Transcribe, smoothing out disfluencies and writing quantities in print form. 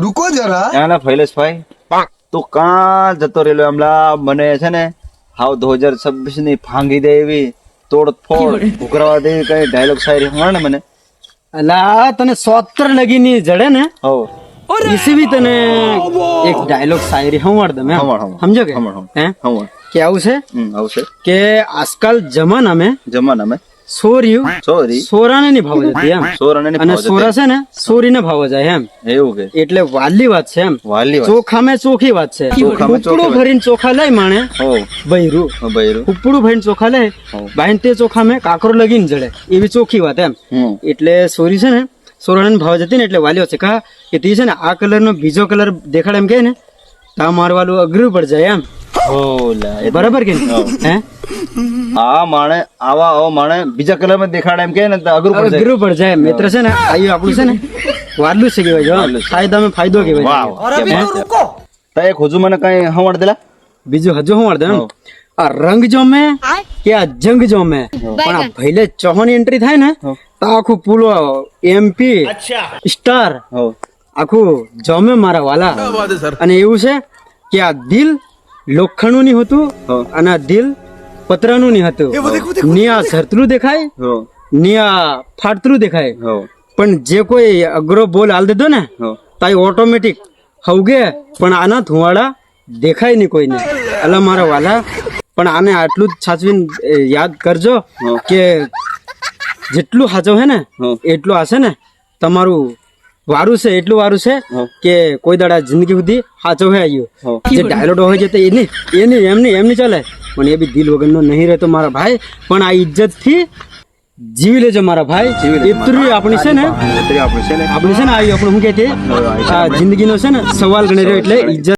रुको जरा ના ફૈલેશભાઈ તું કાં જતો રહેલો હમણાં મને છે ને હાવ 2026 ની ફાંગી દે એવી તોડફોડ ઉકરાવા દે કઈ ડાયલોગ શાયરી હમણાં ને મને અલા તને 70 લગીની જડે ને હો इसी भी तने एक डायलॉग शायरी हमार दमे समझो के हैं क्या आउसे આવશે કે આજકાલ જમાનામાં સોરી સોરાને ની ભાવ જતી એમ સોરાને ની અને ભાવ જતી. સોરા છે ને સોરીને ભાવ જાય એમ એવું કે એટલે વાલી વાત છે એમ વાલી વાત. ચોખામાં ચોખી વાત છે ચોખામાં ચોખી ઉપડું વાત. ભરીને ચોખા લઈ માણે હો બૈરું બૈરું ઉપડું ભરીને ચોખા લે બાઈન તે ચોખામાં કાકરો લગીને જડે એવી ચોખી વાત એમ એટલે સોરી છે ને સોરાને ભાવ જતી ને એટલે વાલીઓ છે કા કે તે છે ને આ કલર નો બીજો કલર દેખાડે એમ કે ને તા મારવાલું અઘરું પડ જાય એમ ઓલા બરાબર કે હે આ માણે આવા માણે બીજા કલર માં દેખાડે એમ કે ને તો અઘરું પડી જાય. અઘરું પડ જાય મિત્ર છે ને આયું આપણું છે ને વાડલું છે કહેવાય જો ફાયદામાં ફાયદો કહેવાય વાહ તો એક હજુ મને કઈ હવાડ દેલા બીજું હજુ હું વળદે એમ આ રંગ જોમે કે આ જંગ જોમે પણ આ ભઈલે ચૌહાણ એન્ટ્રી થાય ને તો આખું પૂરો એમપી સ્ટાર હો આખું જમે મારા વાલા અને એવું છે કે આ દિલ લોખંડનું ની હતું અને આ દિલ પતરાનું ની હતું ની આ ઝરતરું દેખાય હો ની આ ફાટતરું દેખાય હો પણ જે કોઈ અઘરો બોલ હાલ દેતો ને હો તો ઓટોમેટિક હવગે પણ આના ધુવાડા દેખાય નહીં કોઈને અલા મારા વાલા પણ આને આટલું જ સાચવીને યાદ કરજો કે જેટલું સાચો હે ને એટલું હશે ને તમારું વારું છે એટલું વારું છે કે કોઈ દાડા જિંદગી સુધી સાચો હે આવ્યો જે ડાયલોગ હોય છે તો એમની ચાલે પણ એ બી દિલ વગરનો નહીં રહેતો મારા ભાઈ પણ આ ઇજ્જત થી જીવી લેજો મારા ભાઈ એટલું આપણી છે ને આપણે છે ને આપણે છે ને આવી આપણે શું કે આ જિંદગીનો છે ને સવાલ ગણી રહ્યો એટલે ઇજ્જત